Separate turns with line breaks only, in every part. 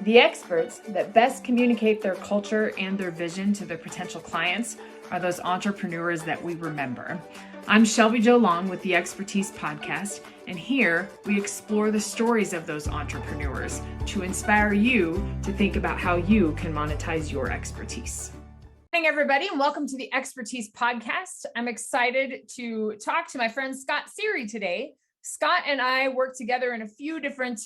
The experts that best communicate their culture and their vision to their potential clients are those entrepreneurs that we remember. I'm Shelby Jo Long with the Expertise Podcast, and here we explore the stories of those entrepreneurs to inspire you to think about how you can monetize your expertise. Good morning, everybody, and welcome to the Expertise Podcast. I'm excited to talk to my friend Scott Sery today. Scott and I work together in a few different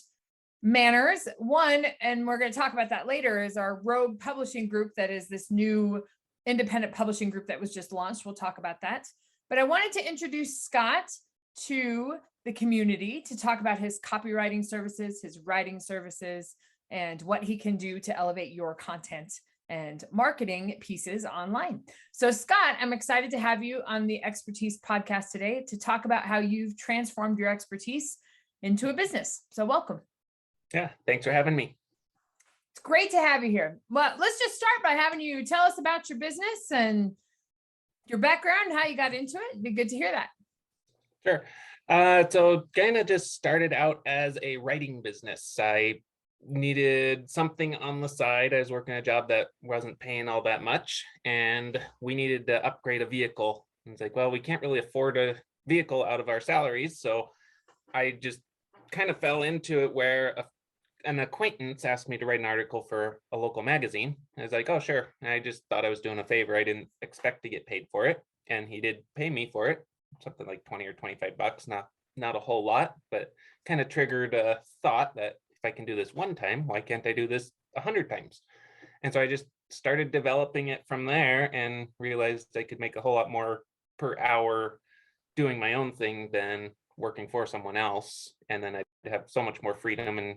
manners. One, and we're going to talk about that later, is our Rogue Publishing Group. That is this new independent publishing group that was just launched. We'll talk about that. But I wanted to introduce Scott to the community to talk about his copywriting services, his writing services, and what he can do to elevate your content and marketing pieces online. So Scott, I'm excited to have you on the Expertise Podcast today to talk about how you've transformed your expertise into a business. So welcome.
Yeah, thanks for having me.
It's great to have you here. Well, let's just start by having you tell us about your business and your background, how you got into it. It'd be good to hear that.
Sure. So kind of just started out as a writing business. I needed something on the side. I was working a job that wasn't paying all that much, and we needed to upgrade a vehicle. And it's like, well, we can't really afford a vehicle out of our salaries. So I just kind of fell into it where an acquaintance asked me to write an article for a local magazine. I was like, oh, sure. And I just thought I was doing a favor. I didn't expect to get paid for it. And he did pay me for it, something like 20 or 25 bucks, not a whole lot, but kind of triggered a thought that if I can do this one time, why can't I do this 100 times? And so I just started developing it from there and realized I could make a whole lot more per hour doing my own thing than working for someone else. And then I'd have so much more freedom and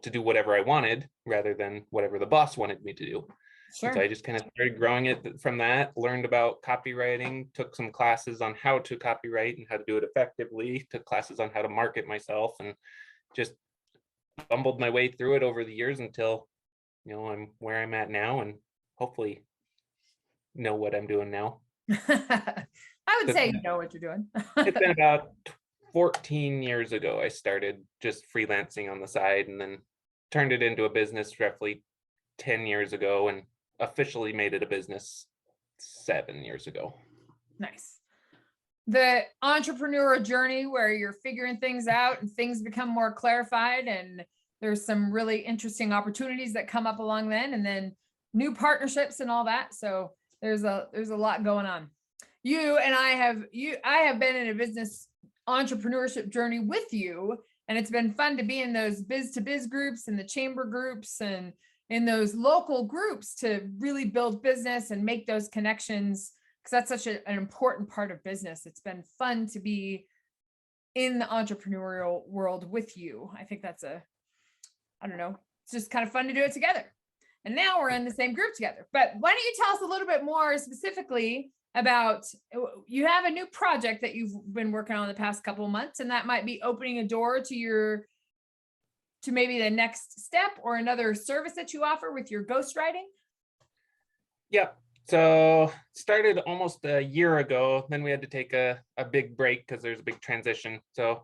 to do whatever I wanted rather than whatever the boss wanted me to do.
Sure.
And so I just kind of started growing it from that, learned about copywriting, took some classes on how to copyright and how to do it effectively, took classes on how to market myself, and just bumbled my way through it over the years until, I'm where I'm at now and hopefully know what I'm doing now.
I would say you know what you're doing.
It's been about 14 years ago, I started just freelancing on the side and then turned it into a business roughly 10 years ago and officially made it a business 7 years ago.
Nice. The entrepreneurial journey where you're figuring things out and things become more clarified, and there's some really interesting opportunities that come up along then, and then new partnerships and all that. So there's a lot going on. I have been in a business entrepreneurship journey with you, and it's been fun to be in those biz to biz groups and the chamber groups and in those local groups to really build business and make those connections, because that's such an important part of business. It's been fun to be in the entrepreneurial world with you. I think that's it's just kind of fun to do it together. And now we're in the same group together. But why don't you tell us a little bit more specifically about, you have a new project that you've been working on the past couple of months, and that might be opening a door to maybe the next step or another service that you offer with your ghostwriting.
Yep. So started almost a year ago. Then we had to take a big break because there's a big transition. So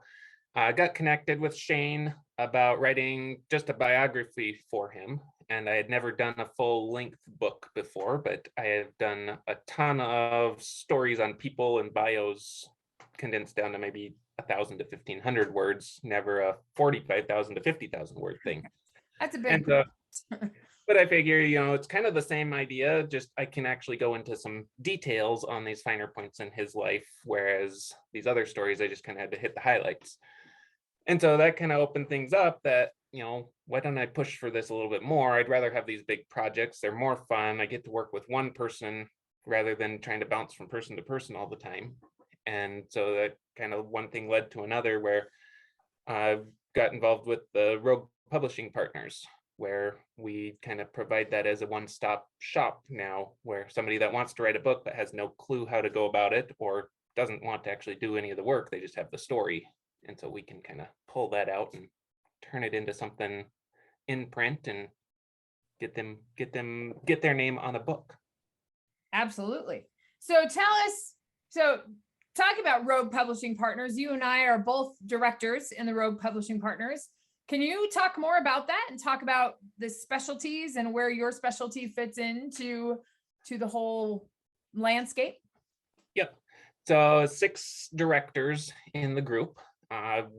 I got connected with Shane about writing just a biography for him. And I had never done a full length book before, but I have done a ton of stories on people and bios condensed down to maybe 1,000 to 1,500 words, never a 45,000 to 50,000 word thing.
That's a big
but I figure, it's kind of the same idea, just I can actually go into some details on these finer points in his life, whereas these other stories, I just kind of had to hit the highlights. And so that kind of opened things up that, why don't I push for this a little bit more? I'd rather have these big projects. They're more fun. I get to work with one person rather than trying to bounce from person to person all the time. And so that kind of one thing led to another, where I got involved with the Rogue Publishing Partners, where we kind of provide that as a one-stop shop now, where somebody that wants to write a book but has no clue how to go about it or doesn't want to actually do any of the work, they just have the story. And so we can kind of pull that out and turn it into something in print and get their name on a book.
Absolutely. So tell us, talking about Rogue Publishing Partners, you and I are both directors in the Rogue Publishing Partners. Can you talk more about that and talk about the specialties and where your specialty fits into the whole landscape?
Yep. So 6 directors in the group.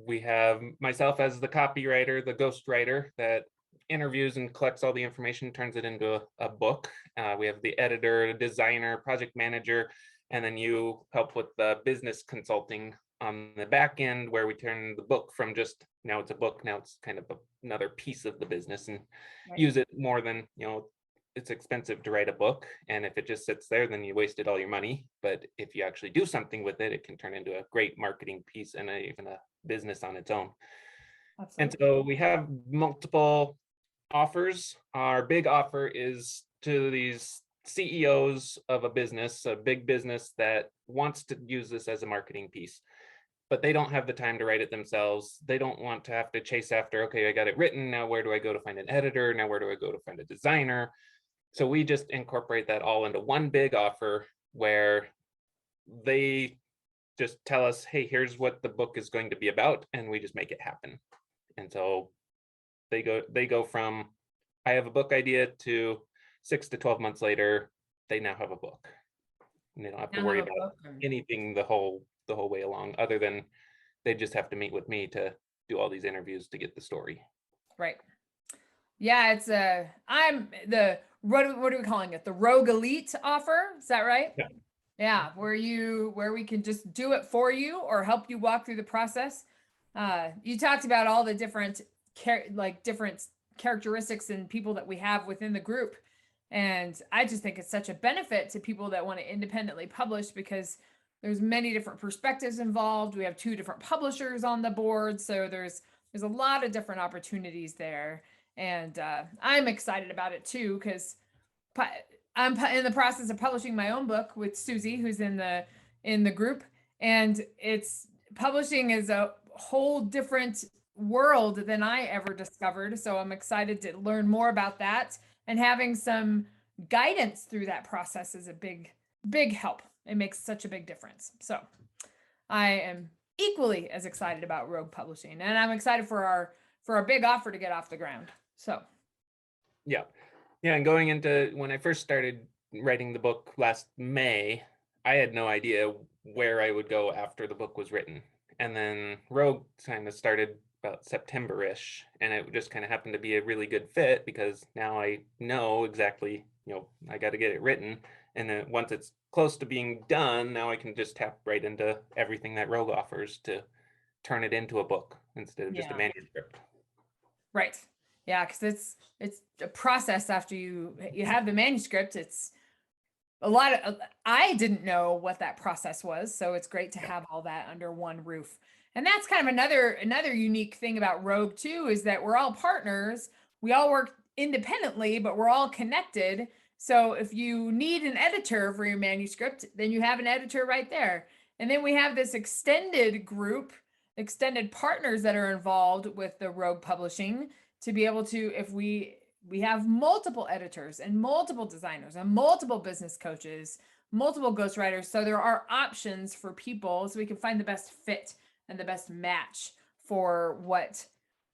We have myself as the copywriter, the ghostwriter that interviews and collects all the information, turns it into a book. We have the editor, designer, project manager, and then you help with the business consulting on the back end, where we turn the book from just, now it's a book, now it's kind of another piece of the business, and
Right.
use it more than, it's expensive to write a book, and if it just sits there, then you wasted all your money. But if you actually do something with it, it can turn into a great marketing piece and even a business on its own.
Absolutely.
And so we have multiple offers. Our big offer is to these CEOs of a business, a big business that wants to use this as a marketing piece, but they don't have the time to write it themselves. They don't want to have to chase after, okay, I got it written, now where do I go to find an editor? Now where do I go to find a designer? So we just incorporate that all into one big offer where they just tell us, hey, here's what the book is going to be about, and we just make it happen. And so they go from, I have a book idea, to 6 to 12 months later, they now have a book. And they don't have to worry about anything the whole way along, other than they just have to meet with me to do all these interviews to get the story.
Right. Yeah, it's I'm the, what are we calling it? The Rogue Elite offer. Is that right?
Yeah.
Yeah, where we can just do it for you or help you walk through the process. You talked about all the different different characteristics and people that we have within the group. And I just think it's such a benefit to people that want to independently publish, because there's many different perspectives involved. We have 2 different publishers on the board, so there's a lot of different opportunities there. And I'm excited about it too, because I'm in the process of publishing my own book with Susie, who's in the group, and it's publishing is a whole different world than I ever discovered. So I'm excited to learn more about that, and having some guidance through that process is a big help. It makes such a big difference. So I am equally as excited about Rogue Publishing, and I'm excited for our big offer to get off the ground. So
yeah, and going into when I first started writing the book last May, I had no idea where I would go after the book was written. And then Rogue kind of started about September-ish, and it just kind of happened to be a really good fit, because now I know exactly, I got to get it written. And then once it's close to being done, now I can just tap right into everything that Rogue offers to turn it into a book instead of just a manuscript.
Right. Yeah, because it's a process after you have the manuscript. It's a lot of, I didn't know what that process was, so it's great to have all that under one roof. And that's kind of another unique thing about Rogue too, is that we're all partners. We all work independently, but we're all connected. So if you need an editor for your manuscript, then you have an editor right there. And then we have this extended group, extended partners that are involved with the Rogue Publishing, to be able to, if we have multiple editors and multiple designers and multiple business coaches, multiple ghostwriters. So there are options for people, so we can find the best fit and the best match for what,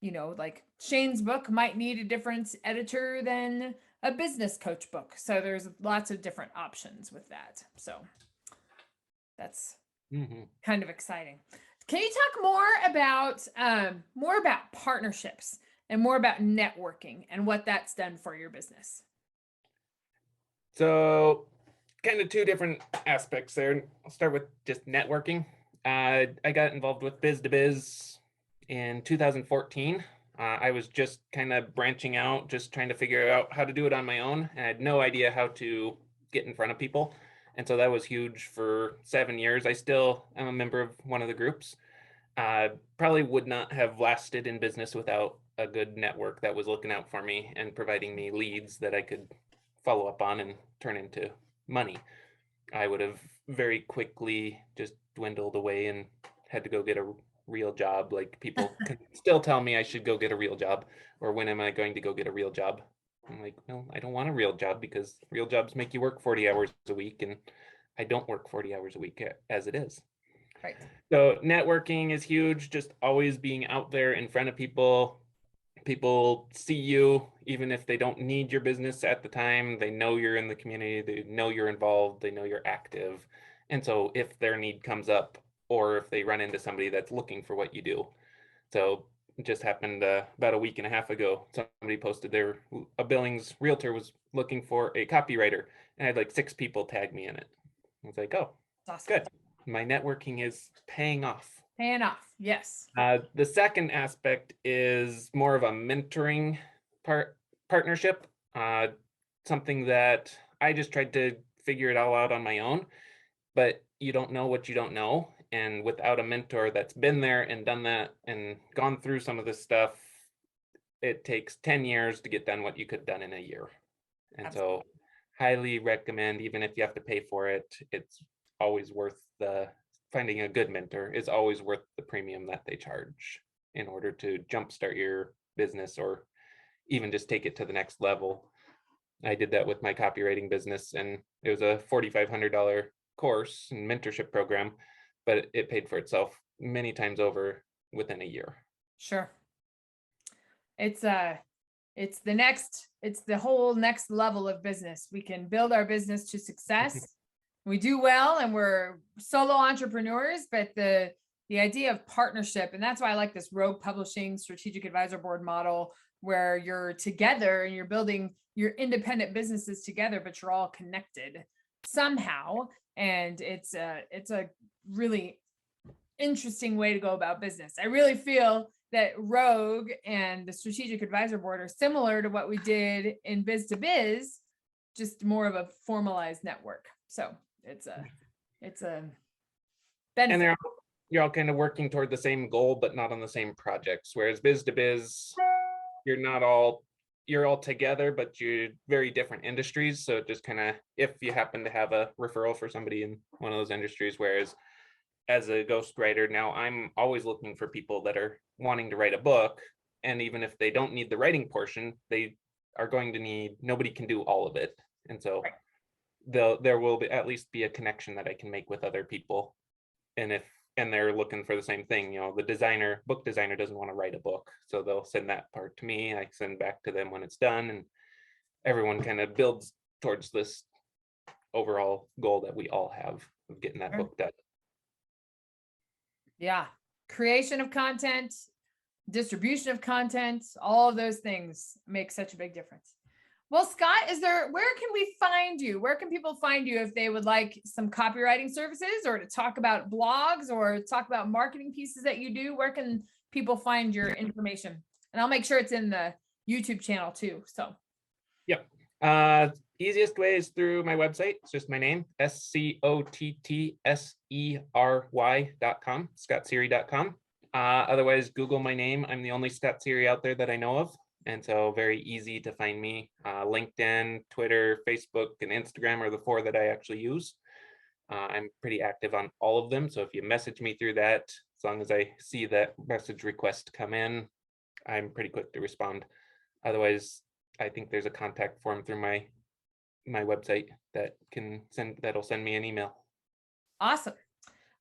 like Shane's book might need a different editor than a business coach book. So there's lots of different options with that. So that's kind of exciting. Can you talk more about partnerships and more about networking and what that's done for your business?
So kind of 2 different aspects there. I'll start with just networking. I got involved with Biz to Biz in 2014. I was just kind of branching out, just trying to figure out how to do it on my own. And I had no idea how to get in front of people. And so that was huge for 7 years. I still am a member of one of the groups. Probably would not have lasted in business without a good network that was looking out for me and providing me leads that I could follow up on and turn into money. I would have very quickly just dwindled away and had to go get a real job. Like, people can still tell me I should go get a real job, or when am I going to go get a real job? I'm like, no, I don't want a real job, because real jobs make you work 40 hours a week, and I don't work 40 hours a week as it is.
Right.
So networking is huge, just always being out there in front of people. People see you, even if they don't need your business at the time. They know you're in the community, they know you're involved, they know you're active. And so if their need comes up, or if they run into somebody that's looking for what you do. So it just happened about a week and a half ago. Somebody posted a Billings realtor was looking for a copywriter, and I had like 6 people tag me in it. I was like, oh,
That's awesome.
good. My networking is paying off.
Paying off, yes.
The second aspect is more of a mentoring partnership, something that I just tried to figure it all out on my own, but you don't know what you don't know. And without a mentor that's been there and done that and gone through some of this stuff, it takes 10 years to get done what you could have done in a year. And
Absolutely.
so highly recommend, even if you have to pay for it, it's always worth finding a good mentor is always worth the premium that they charge in order to jumpstart your business or even just take it to the next level. I did that with my copywriting business, and it was a $4,500 course and mentorship program, but it paid for itself many times over within a year.
Sure. It's the whole next level of business. We can build our business to success. We do well and we're solo entrepreneurs, but the idea of partnership, and that's why I like this Rogue Publishing Strategic Advisor Board model, where you're together and you're building your independent businesses together, but you're all connected somehow. And it's a really interesting way to go about business. I really feel that Rogue and the Strategic Advisor Board are similar to what we did in Biz to Biz, just more of a formalized network. So it's a benefit.
And you're all kind of working toward the same goal, but not on the same projects. Whereas Biz to Biz, you're all together, but you're very different industries. So just kind of, if you happen to have a referral for somebody in one of those industries, whereas as a ghostwriter now, I'm always looking for people that are wanting to write a book. And even if they don't need the writing portion, they are going to need, nobody can do all of it. And so there will at least be a connection that I can make with other people. And they're looking for the same thing, the book designer doesn't want to write a book. So they'll send that part to me. I send back to them when it's done, and everyone kind of builds towards this overall goal that we all have of getting that book done.
Yeah. Creation of content, distribution of content, all of those things make such a big difference. Well, Scott, where can we find you? Where can people find you if they would like some copywriting services, or to talk about blogs, or talk about marketing pieces that you do? Where can people find your information? And I'll make sure it's in the YouTube channel too. So. Yep.
Easiest way is through my website. It's just my name, ScottSery.com, ScottSery.com. Otherwise, Google my name. I'm the only Scott Sery out there that I know of. And so very easy to find me. LinkedIn, Twitter, Facebook, and Instagram are the 4 that I actually use. I'm pretty active on all of them. So if you message me through that, as long as I see that message request come in, I'm pretty quick to respond. Otherwise, I think there's a contact form through my website that'll send me an email.
Awesome.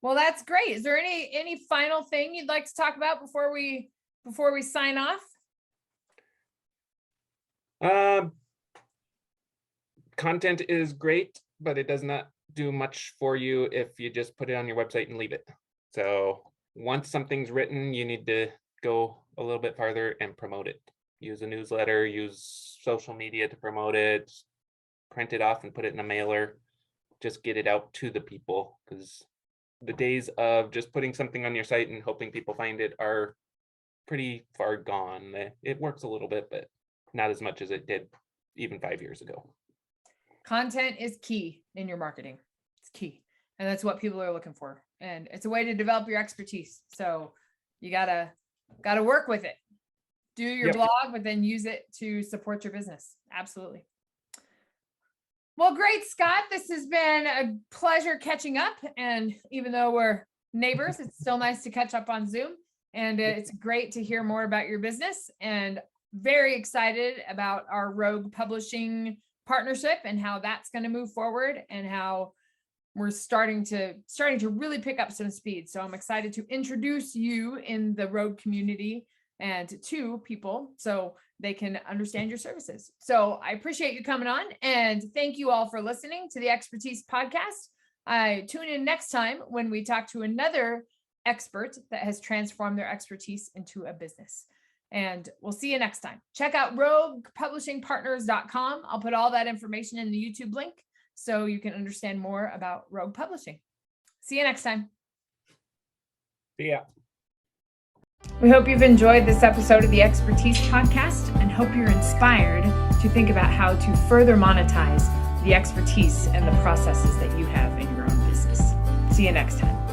Well, that's great. Is there any final thing you'd like to talk about before we sign off?
Content is great, but it does not do much for you if you just put it on your website and leave it. So once something's written, you need to go a little bit farther and promote it. Use a newsletter, use social media to promote it, print it off and put it in a mailer. Just get it out to the people, because the days of just putting something on your site and hoping people find it are pretty far gone. It works a little bit, but not as much as it did even 5 years ago.
Content is key in your marketing. It's key. And that's what people are looking for. And it's a way to develop your expertise. So you gotta work with it. Do your blog, but then use it to support your business. Absolutely. Well, great, Scott. This has been a pleasure catching up. And even though we're neighbors, it's still nice to catch up on Zoom. And it's great to hear more about your business, and very excited about our Rogue Publishing partnership and how that's going to move forward, and how we're starting to really pick up some speed. So I'm excited to introduce you in the Rogue community and to people so they can understand your services. So I appreciate you coming on, and thank you all for listening to the Expertise Podcast. Tune in next time when we talk to another expert that has transformed their expertise into a business. And we'll see you next time. Check out roguepublishingpartners.com. I'll put all that information in the YouTube link so you can understand more about Rogue Publishing. See you next time.
See ya.
We hope you've enjoyed this episode of the Expertise Podcast and hope you're inspired to think about how to further monetize the expertise and the processes that you have in your own business. See you next time.